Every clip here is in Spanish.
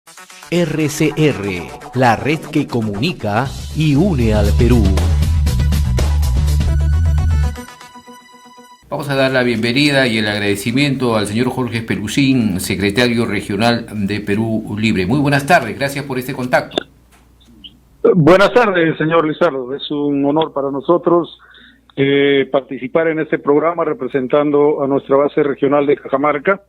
RCR, la red que comunica y une al Perú. Vamos a dar la bienvenida y el agradecimiento al señor Jorge Spelucin, secretario regional de Perú Libre. Muy buenas tardes, gracias por este contacto. Buenas tardes, señor Lizardo. Es un honor para nosotros participar en este programa representando a nuestra base regional de Cajamarca,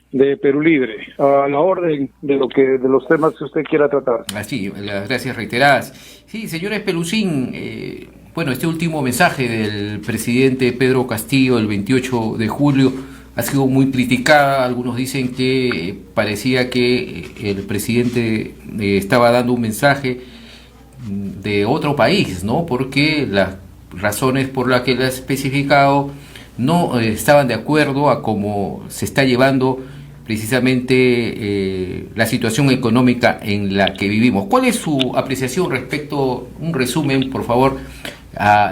de Perú Libre, a la orden de los temas que usted quiera tratar. Así, las gracias reiteradas. Sí, señor Spelucin, este último mensaje del presidente Pedro Castillo el 28 de julio ha sido muy criticada. Algunos dicen que parecía que el presidente estaba dando un mensaje de otro país, ¿no? Porque las razones por las que él ha especificado no estaban de acuerdo a cómo se está llevando precisamente la situación económica en la que vivimos. ¿Cuál es su apreciación respecto, un resumen, por favor,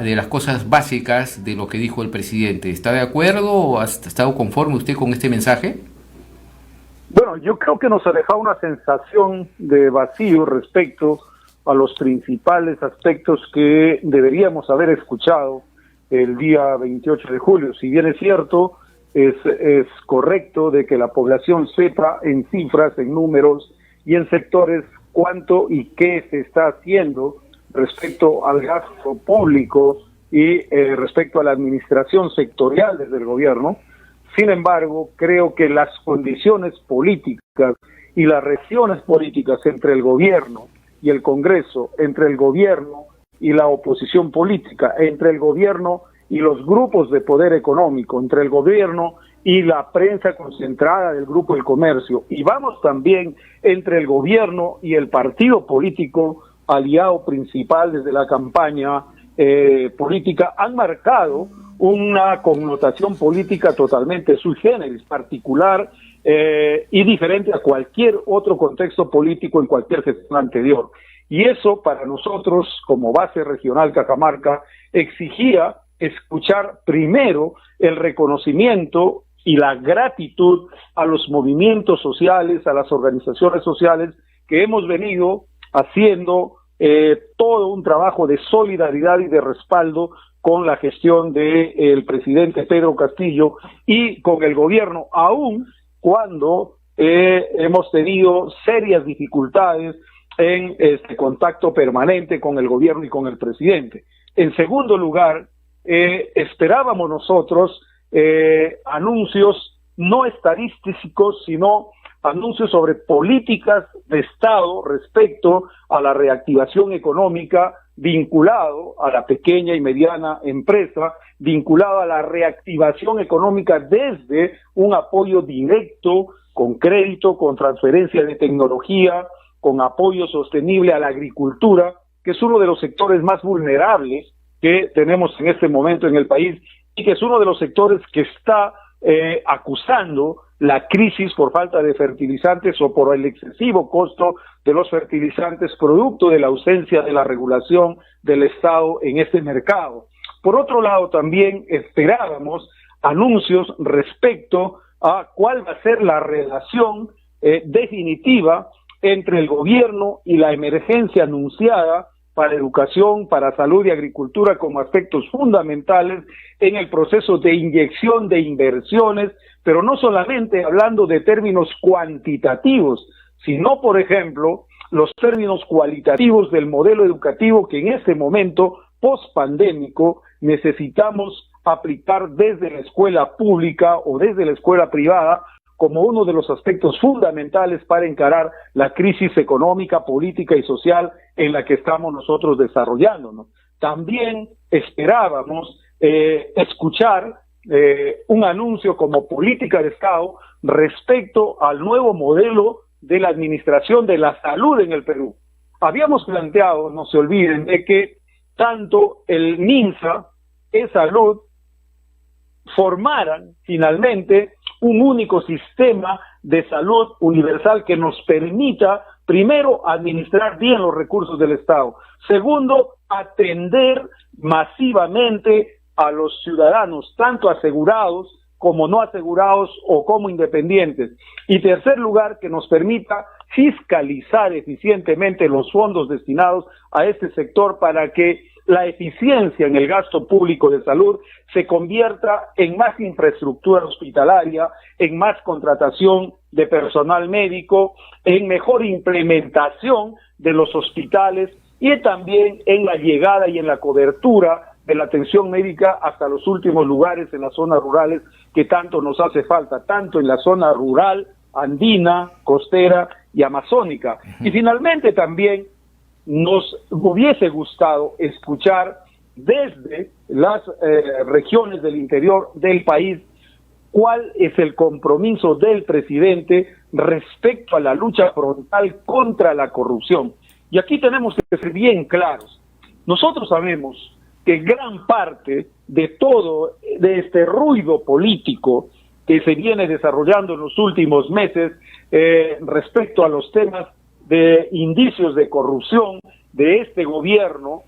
de las cosas básicas de lo que dijo el presidente? ¿Está de acuerdo o ha estado conforme usted con este mensaje? Bueno, yo creo que nos ha dejado una sensación de vacío respecto a los principales aspectos que deberíamos haber escuchado el día 28 de julio. Si bien es cierto, es correcto de que la población sepa en cifras, en números y en sectores cuánto y qué se está haciendo respecto al gasto público y respecto a la administración sectorial desde el gobierno. Sin embargo, creo que las condiciones políticas y las relaciones políticas entre el gobierno y el Congreso, entre el gobierno y la oposición política, entre el gobierno y los grupos de poder económico, entre el gobierno y la prensa concentrada del Grupo del Comercio, y vamos también entre el gobierno y el partido político aliado principal desde la campaña política, han marcado una connotación política totalmente sui generis, particular y diferente a cualquier otro contexto político en cualquier gestión anterior. Y eso para nosotros, como base regional Cajamarca, exigía escuchar primero el reconocimiento y la gratitud a los movimientos sociales, a las organizaciones sociales que hemos venido haciendo todo un trabajo de solidaridad y de respaldo con la gestión del presidente Pedro Castillo y con el gobierno, aún cuando hemos tenido serias dificultades en este contacto permanente con el gobierno y con el presidente. En segundo lugar, esperábamos nosotros anuncios no estadísticos, sino anuncios sobre políticas de Estado respecto a la reactivación económica, vinculado a la pequeña y mediana empresa, vinculado a la reactivación económica desde un apoyo directo, con crédito, con transferencia de tecnología, con apoyo sostenible a la agricultura, que es uno de los sectores más vulnerables que tenemos en este momento en el país y que es uno de los sectores que está acusando la crisis por falta de fertilizantes o por el excesivo costo de los fertilizantes producto de la ausencia de la regulación del Estado en este mercado. Por otro lado, también esperábamos anuncios respecto a cuál va a ser la relación definitiva entre el gobierno y la emergencia anunciada para educación, para salud y agricultura como aspectos fundamentales en el proceso de inyección de inversiones, pero no solamente hablando de términos cuantitativos, sino, por ejemplo, los términos cualitativos del modelo educativo que en este momento post-pandémico necesitamos aplicar desde la escuela pública o desde la escuela privada como uno de los aspectos fundamentales para encarar la crisis económica, política y social en la que estamos nosotros desarrollándonos. También esperábamos escuchar un anuncio como política de Estado respecto al nuevo modelo de la administración de la salud en el Perú. Habíamos planteado, no se olviden, de que tanto el MINSA, E-Salud, formaran finalmente un único sistema de salud universal que nos permita, primero, administrar bien los recursos del Estado. Segundo, atender masivamente a los ciudadanos, tanto asegurados como no asegurados o como independientes. Y tercer lugar, que nos permita fiscalizar eficientemente los fondos destinados a este sector para que la eficiencia en el gasto público de salud se convierta en más infraestructura hospitalaria, en más contratación de personal médico, en mejor implementación de los hospitales y también en la llegada y en la cobertura de la atención médica hasta los últimos lugares en las zonas rurales que tanto nos hace falta, tanto en la zona rural, andina, costera y amazónica. Y finalmente también nos hubiese gustado escuchar desde las regiones del interior del país cuál es el compromiso del presidente respecto a la lucha frontal contra la corrupción. Y aquí tenemos que ser bien claros. Nosotros sabemos que gran parte de todo de este ruido político que se viene desarrollando en los últimos meses respecto a los temas de indicios de corrupción de este gobierno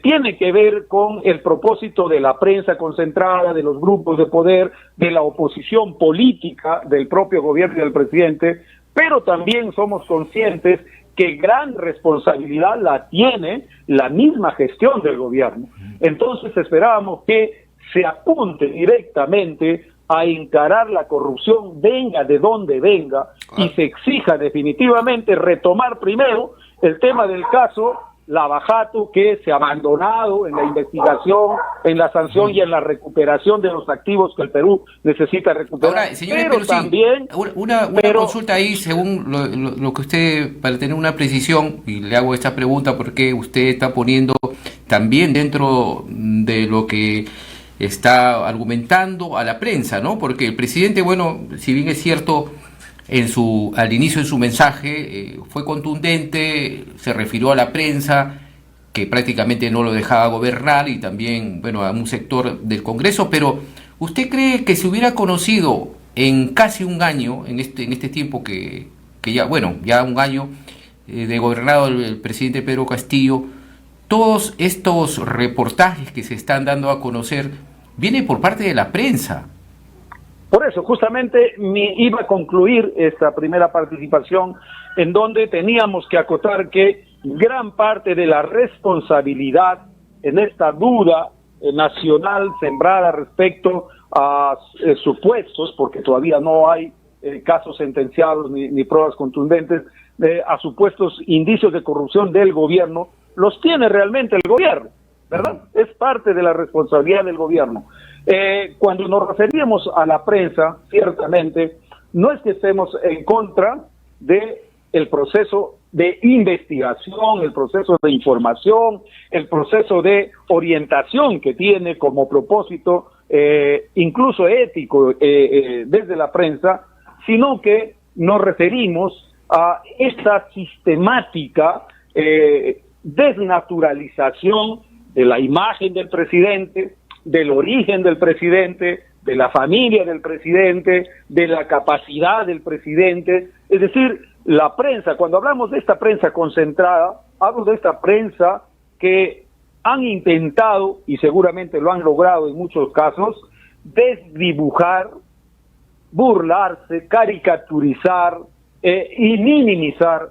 tiene que ver con el propósito de la prensa concentrada, de los grupos de poder, de la oposición política del propio gobierno y del presidente, pero también somos conscientes que gran responsabilidad la tiene la misma gestión del gobierno. Entonces esperábamos que se apunte directamente a encarar la corrupción, venga de donde venga, y se exija definitivamente retomar primero el tema del caso Lavajato, que se ha abandonado en la investigación, en la sanción y en la recuperación de los activos que el Perú necesita recuperar. Ahora, señor Pelusín, también una consulta ahí, según lo que usted, para tener una precisión, y le hago esta pregunta porque usted está poniendo también dentro de lo que está argumentando a la prensa, ¿no? Porque el presidente, bueno, si bien es cierto, al inicio de su mensaje fue contundente, se refirió a la prensa que prácticamente no lo dejaba gobernar y también, bueno, a un sector del Congreso, pero ¿usted cree que se hubiera conocido en casi un año, en este tiempo que ya, bueno, ya un año de gobernado el presidente Pedro Castillo, todos estos reportajes que se están dando a conocer vienen por parte de la prensa? Por eso, justamente iba a concluir esta primera participación en donde teníamos que acotar que gran parte de la responsabilidad en esta duda nacional sembrada respecto a supuestos, porque todavía no hay casos sentenciados ni pruebas contundentes, a supuestos indicios de corrupción del gobierno, los tiene realmente el gobierno, ¿verdad? Es parte de la responsabilidad del gobierno. Cuando nos referimos a la prensa, ciertamente, no es que estemos en contra de el proceso de investigación, el proceso de información, el proceso de orientación que tiene como propósito, incluso ético, desde la prensa, sino que nos referimos a esta sistemática desnaturalización de la imagen del presidente, del origen del presidente, de la familia del presidente, de la capacidad del presidente. Es decir, la prensa, cuando hablamos de esta prensa concentrada, hablo de esta prensa que han intentado, y seguramente lo han logrado en muchos casos, desdibujar, burlarse, caricaturizar y minimizar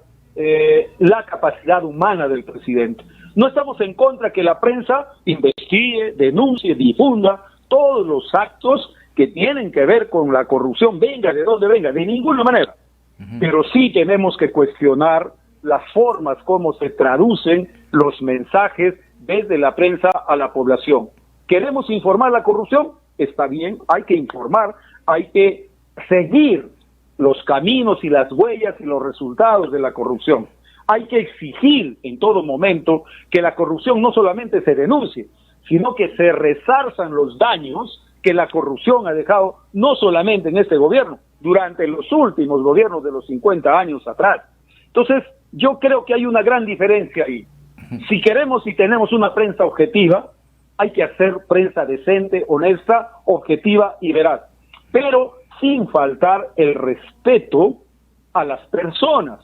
la capacidad humana del presidente. No estamos en contra que la prensa investigue, denuncie, difunda todos los actos que tienen que ver con la corrupción, venga de donde venga, de ninguna manera. Pero sí tenemos que cuestionar las formas como se traducen los mensajes desde la prensa a la población. ¿Queremos informar la corrupción? Está bien, hay que informar, hay que seguir los caminos y las huellas y los resultados de la corrupción. Hay que exigir en todo momento que la corrupción no solamente se denuncie, sino que se resarzan los daños que la corrupción ha dejado no solamente en este gobierno, durante los últimos gobiernos de los 50 años atrás. Entonces, yo creo que hay una gran diferencia ahí. Si queremos y tenemos una prensa objetiva, hay que hacer prensa decente, honesta, objetiva y veraz, pero sin faltar el respeto a las personas.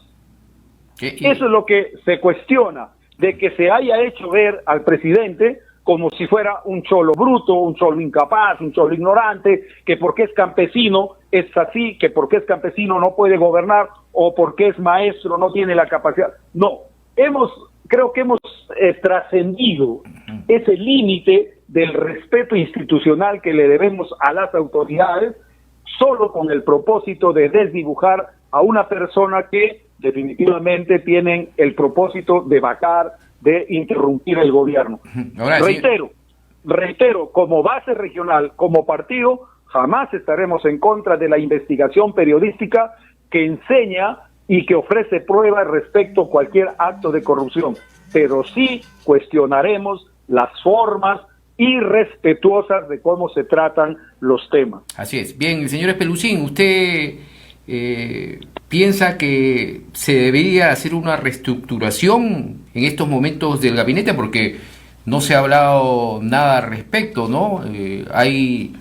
Eso es lo que se cuestiona, de que se haya hecho ver al presidente como si fuera un cholo bruto, un cholo incapaz, un cholo ignorante, que porque es campesino es así, que porque es campesino no puede gobernar o porque es maestro no tiene la capacidad. No, creo que hemos trascendido ese límite del respeto institucional que le debemos a las autoridades, solo con el propósito de desdibujar a una persona que definitivamente tienen el propósito de bajar, de interrumpir el gobierno. Ahora, reitero, como base regional, como partido, jamás estaremos en contra de la investigación periodística que enseña y que ofrece pruebas respecto a cualquier acto de corrupción, pero sí cuestionaremos las formas irrespetuosas de cómo se tratan los temas. Así es. Bien, señor Spelucín, ¿usted piensa que se debería hacer una reestructuración en estos momentos del gabinete? Porque no se ha hablado nada al respecto, ¿no? Hay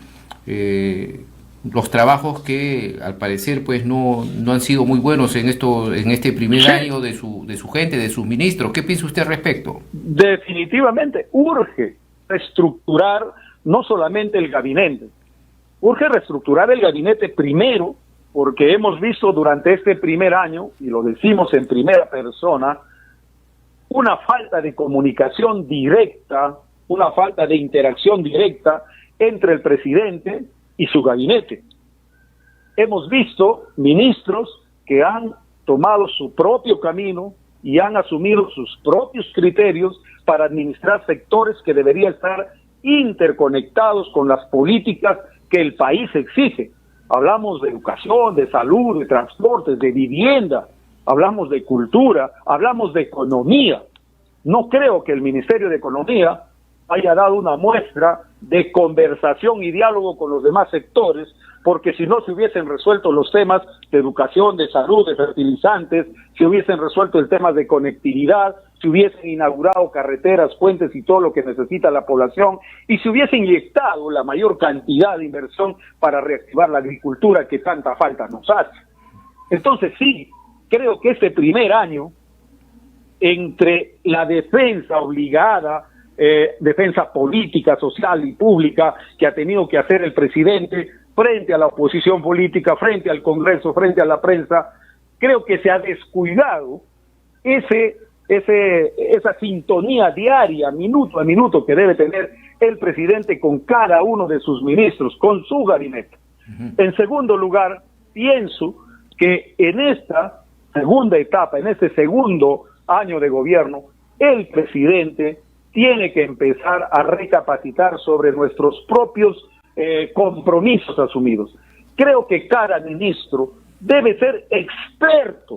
los trabajos que al parecer pues no han sido muy buenos en este primer año de su gente, de sus ministros. ¿Qué piensa usted al respecto? Definitivamente urge reestructurar no solamente el gabinete, urge reestructurar el gabinete primero, porque hemos visto durante este primer año, y lo decimos en primera persona, una falta de comunicación directa, una falta de interacción directa entre el presidente y su gabinete. Hemos visto ministros que han tomado su propio camino y han asumido sus propios criterios para administrar sectores que deberían estar interconectados con las políticas que el país exige. Hablamos de educación, de salud, de transportes, de vivienda, hablamos de cultura, hablamos de economía. No creo que el Ministerio de Economía haya dado una muestra de conversación y diálogo con los demás sectores, porque si no se hubiesen resuelto los temas de educación, de salud, de fertilizantes, se hubiesen resuelto el tema de conectividad, se hubiesen inaugurado carreteras, puentes y todo lo que necesita la población, y se hubiese inyectado la mayor cantidad de inversión para reactivar la agricultura que tanta falta nos hace. Entonces sí, creo que este primer año, entre la defensa obligada, defensa política, social y pública que ha tenido que hacer el presidente frente a la oposición política, frente al Congreso, frente a la prensa, creo que se ha descuidado esa sintonía diaria, minuto a minuto, que debe tener el presidente con cada uno de sus ministros, con su gabinete. En segundo lugar, pienso que en esta segunda etapa, en este segundo año de gobierno, el presidente tiene que empezar a recapacitar sobre nuestros propios compromisos asumidos. Creo que cada ministro debe ser experto,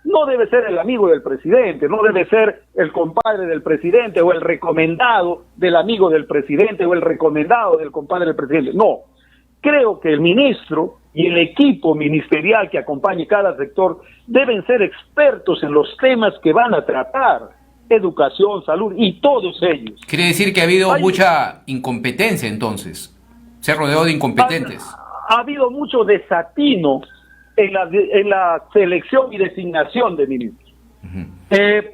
no debe ser el amigo del presidente, no debe ser el compadre del presidente o el recomendado del amigo del presidente o el recomendado del compadre del presidente. No, creo que el ministro y el equipo ministerial que acompañe cada sector deben ser expertos en los temas que van a tratar, educación, salud y todos ellos. Quiere decir que ha habido mucha incompetencia entonces, se rodeó de incompetentes. Ha habido mucho desatino en la selección y designación de ministros.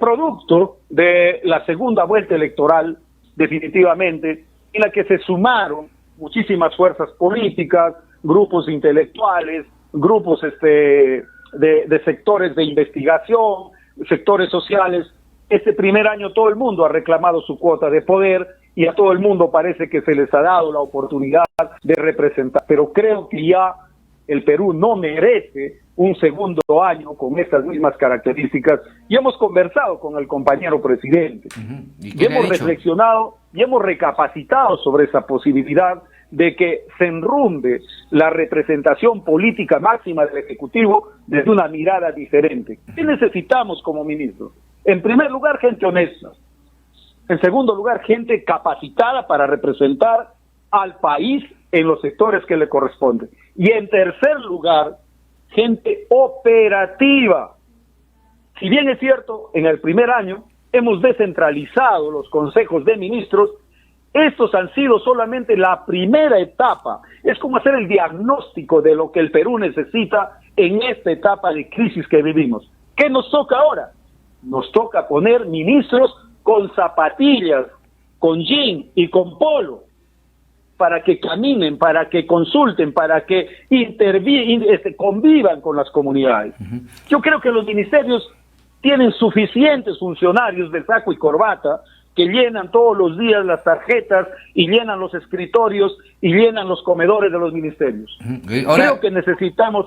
Producto de la segunda vuelta electoral, definitivamente, en la que se sumaron muchísimas fuerzas políticas, grupos intelectuales, grupos de sectores de investigación, sectores sociales. Este primer año todo el mundo ha reclamado su cuota de poder y a todo el mundo parece que se les ha dado la oportunidad de representar. Pero creo que ya el Perú no merece un segundo año con estas mismas características, y hemos conversado con el compañero presidente, y hemos reflexionado y hemos recapacitado sobre esa posibilidad de que se enrumbe la representación política máxima del Ejecutivo desde una mirada diferente. ¿Qué necesitamos como ministros? En primer lugar, gente honesta. En segundo lugar, gente capacitada para representar al país en los sectores que le corresponden. Y en tercer lugar, gente operativa. Si bien es cierto, en el primer año hemos descentralizado los consejos de ministros, estos han sido solamente la primera etapa. Es como hacer el diagnóstico de lo que el Perú necesita en esta etapa de crisis que vivimos. ¿Qué nos toca ahora? Nos toca poner ministros con zapatillas, con jean y con polo, para que caminen, para que consulten, para que convivan con las comunidades. Yo creo que los ministerios tienen suficientes funcionarios de saco y corbata que llenan todos los días las tarjetas y llenan los escritorios y llenan los comedores de los ministerios. Creo que necesitamos,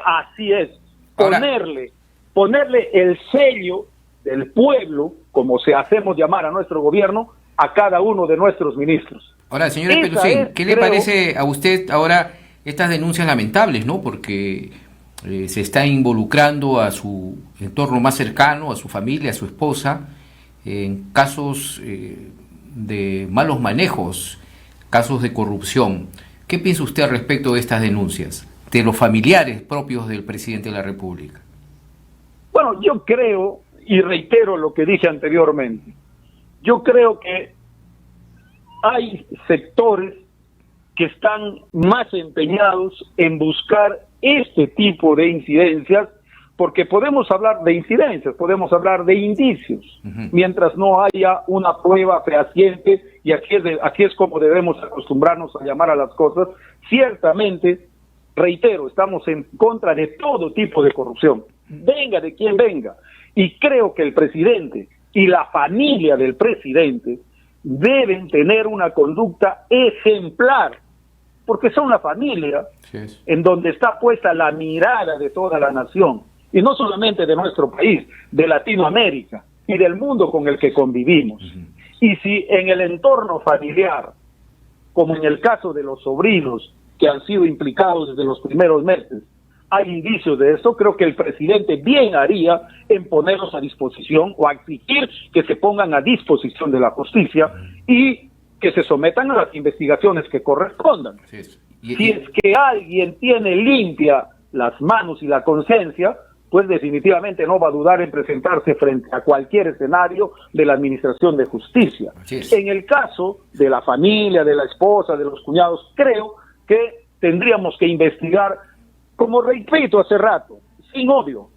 así es, ponerle el sello del pueblo, como se hacemos llamar a nuestro gobierno, a cada uno de nuestros ministros. Ahora, señor Pelusín, ¿qué le parece a usted ahora estas denuncias lamentables, ¿no? Porque se está involucrando a su entorno más cercano, a su familia, a su esposa, en casos de malos manejos, casos de corrupción. ¿Qué piensa usted al respecto de estas denuncias, de los familiares propios del presidente de la República? Bueno, yo creo, y reitero lo que dije anteriormente, yo creo que hay sectores que están más empeñados en buscar este tipo de incidencias, porque podemos hablar de incidencias, podemos hablar de indicios, mientras no haya una prueba fehaciente, y aquí es como debemos acostumbrarnos a llamar a las cosas. Ciertamente, reitero, estamos en contra de todo tipo de corrupción, venga de quien venga, y creo que el presidente y la familia del presidente deben tener una conducta ejemplar, porque son la familia en donde está puesta la mirada de toda la nación, y no solamente de nuestro país, de Latinoamérica y del mundo con el que convivimos. Y si en el entorno familiar, como en el caso de los sobrinos que han sido implicados desde los primeros meses, hay indicios de esto, creo que el presidente bien haría en ponerlos a disposición o a exigir que se pongan a disposición de la justicia y que se sometan a las investigaciones que correspondan. Si es que alguien tiene limpia las manos y la conciencia, pues definitivamente no va a dudar en presentarse frente a cualquier escenario de la Administración de Justicia. En el caso de la familia, de la esposa, de los cuñados, creo que tendríamos que investigar, como repito hace rato, sin odio,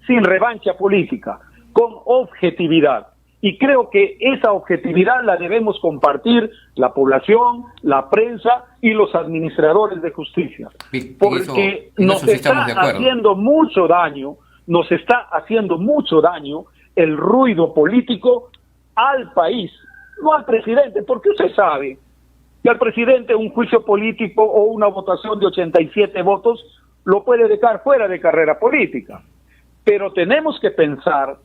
sin revancha política, con objetividad. Y creo que esa objetividad la debemos compartir la población, la prensa y los administradores de justicia. Porque nos está haciendo mucho daño, el ruido político al país, no al presidente, porque usted sabe que al presidente un juicio político o una votación de 87 votos lo puede dejar fuera de carrera política. Pero tenemos que pensar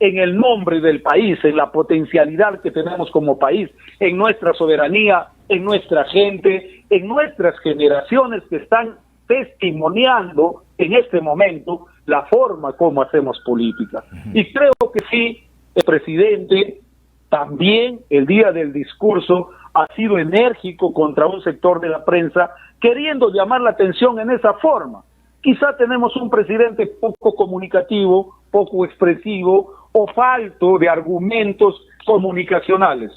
en el nombre del país, en la potencialidad que tenemos como país, en nuestra soberanía, en nuestra gente, en nuestras generaciones que están testimoniando en este momento la forma como hacemos política. Y creo que sí, el presidente también el día del discurso ha sido enérgico contra un sector de la prensa, queriendo llamar la atención en esa forma. Quizá tenemos un presidente poco comunicativo, poco expresivo o falto de argumentos comunicacionales.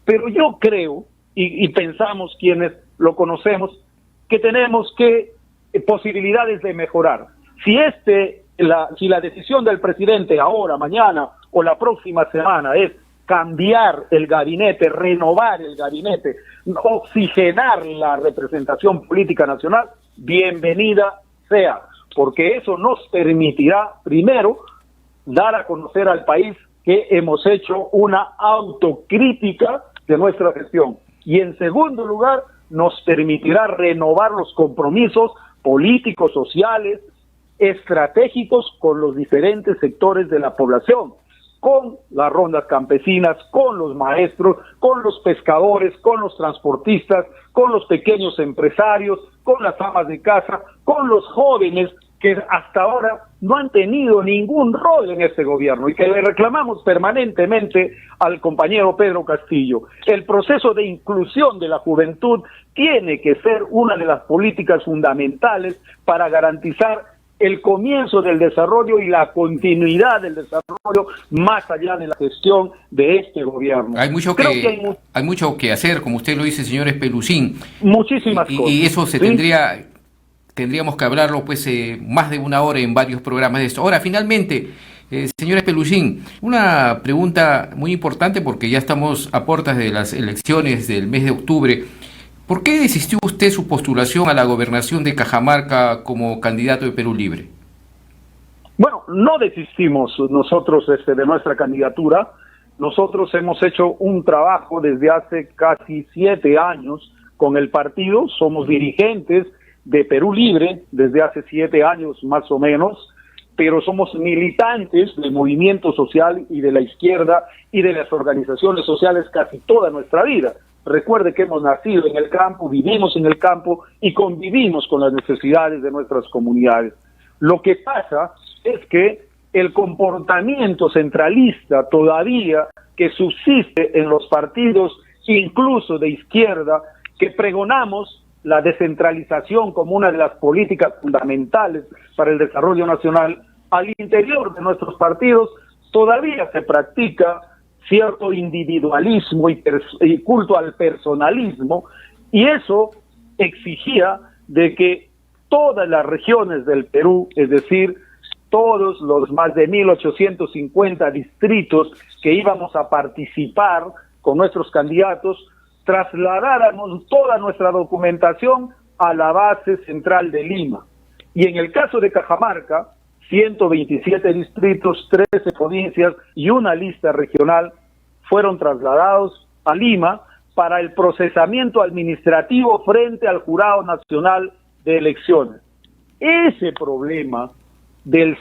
Pero yo creo, y pensamos quienes lo conocemos, que tenemos posibilidades de mejorar. Si la decisión del presidente ahora, mañana o la próxima semana es cambiar el gabinete, renovar el gabinete, oxigenar la representación política nacional, bienvenida sea, porque eso nos permitirá, primero, dar a conocer al país que hemos hecho una autocrítica de nuestra gestión, y en segundo lugar, nos permitirá renovar los compromisos políticos, sociales, estratégicos con los diferentes sectores de la población, con las rondas campesinas, con los maestros, con los pescadores, con los transportistas, con los pequeños empresarios, con las amas de casa, con los jóvenes que hasta ahora no han tenido ningún rol en este gobierno y que le reclamamos permanentemente al compañero Pedro Castillo. El proceso de inclusión de la juventud tiene que ser una de las políticas fundamentales para garantizar el comienzo del desarrollo y la continuidad del desarrollo más allá de la gestión de este gobierno. Hay mucho que hacer, como usted lo dice, señor Pelusín. Muchísimas cosas. Y eso tendríamos que hablarlo pues más de una hora en varios programas de esto. Ahora, finalmente, señor Pelusín, una pregunta muy importante porque ya estamos a puertas de las elecciones del mes de octubre. ¿Por qué desistió usted su postulación a la gobernación de Cajamarca como candidato de Perú Libre? Bueno, no desistimos nosotros de nuestra candidatura. Nosotros hemos hecho un trabajo desde hace casi 7 años con el partido. Somos dirigentes de Perú Libre desde hace 7 años más o menos, pero somos militantes del movimiento social y de la izquierda y de las organizaciones sociales casi toda nuestra vida. Recuerde que hemos nacido en el campo, vivimos en el campo y convivimos con las necesidades de nuestras comunidades. Lo que pasa es que el comportamiento centralista todavía que subsiste en los partidos, incluso de izquierda, que pregonamos la descentralización como una de las políticas fundamentales para el desarrollo nacional, al interior de nuestros partidos todavía se practica cierto individualismo y culto al personalismo, y eso exigía de que todas las regiones del Perú, es decir, todos los más de 1.850 distritos que íbamos a participar con nuestros candidatos, trasladáramos toda nuestra documentación a la base central de Lima. Y en el caso de Cajamarca, 127 distritos, 13 provincias y una lista regional fueron trasladados a Lima para el procesamiento administrativo frente al Jurado Nacional de Elecciones. Ese problema de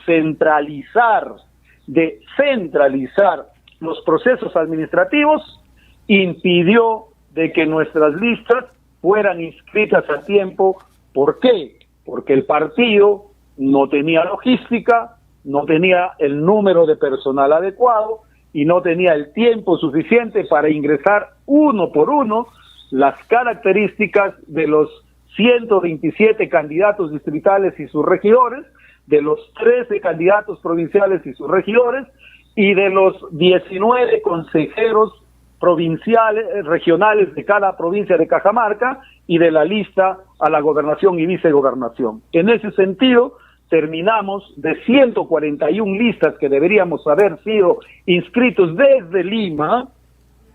centralizar los procesos administrativos impidió de que nuestras listas fueran inscritas a tiempo. ¿Por qué? Porque el partido no tenía logística, no tenía el número de personal adecuado y no tenía el tiempo suficiente para ingresar uno por uno las características de los 127 candidatos distritales y sus regidores, de los 13 candidatos provinciales y sus regidores, y de los 19 consejeros provinciales, regionales de cada provincia de Cajamarca, y de la lista a la gobernación y vicegobernación. En ese sentido, terminamos de 141 listas que deberíamos haber sido inscritos desde Lima,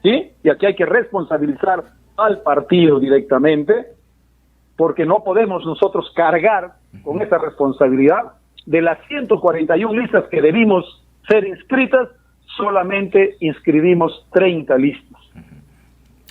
¿sí? Y aquí hay que responsabilizar al partido directamente, porque no podemos nosotros cargar con esa responsabilidad. De las 141 listas que debimos ser inscritas, solamente inscribimos 30 listas.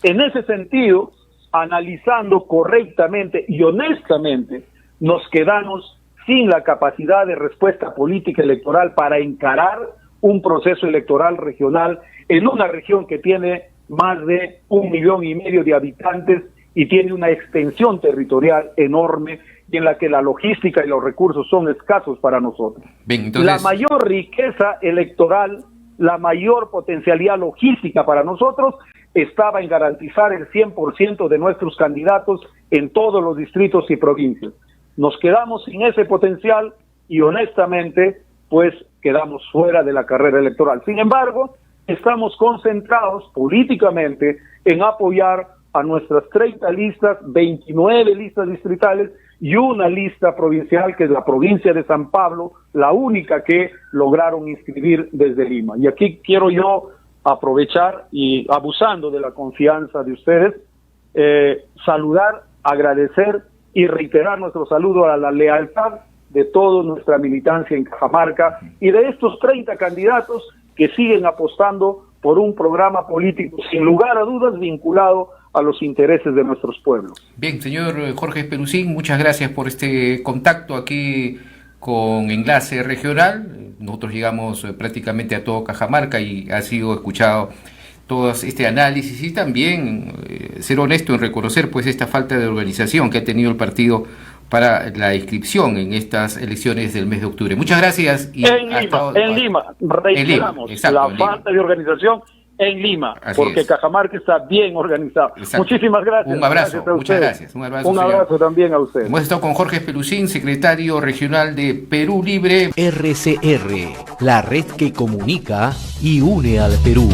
En ese sentido, analizando correctamente y honestamente, nos quedamos sin la capacidad de respuesta política electoral para encarar un proceso electoral regional en una región que tiene más de 1,5 millones de habitantes y tiene una extensión territorial enorme y en la que la logística y los recursos son escasos para nosotros. Bien, entonces... La mayor riqueza electoral, la mayor potencialidad logística para nosotros estaba en garantizar el 100% de nuestros candidatos en todos los distritos y provincias. Nos quedamos sin ese potencial y honestamente pues quedamos fuera de la carrera electoral. Sin embargo, estamos concentrados políticamente en apoyar a nuestras 30 listas, 29 listas distritales y una lista provincial que es la provincia de San Pablo, la única que lograron inscribir desde Lima. Y aquí quiero yo aprovechar y abusando de la confianza de ustedes, saludar, agradecer y reiterar nuestro saludo a la lealtad de toda nuestra militancia en Cajamarca y de estos 30 candidatos que siguen apostando por un programa político sin lugar a dudas vinculado a los intereses de nuestros pueblos. Bien, señor Jorge Spelucín, muchas gracias por este contacto aquí con Enlace Regional. Nosotros llegamos prácticamente a todo Cajamarca y ha sido escuchado todo este análisis y también ser honesto en reconocer pues esta falta de organización que ha tenido el partido para la inscripción en estas elecciones del mes de octubre. Muchas gracias. Y en Lima, reiteramos, la falta de organización en Lima, así porque es. Cajamarca está bien organizado. Exacto. Muchísimas gracias. Un abrazo, muchas gracias. Un abrazo también a ustedes. Hemos estado con Jorge Spelucín, secretario regional de Perú Libre. RCR, la red que comunica y une al Perú.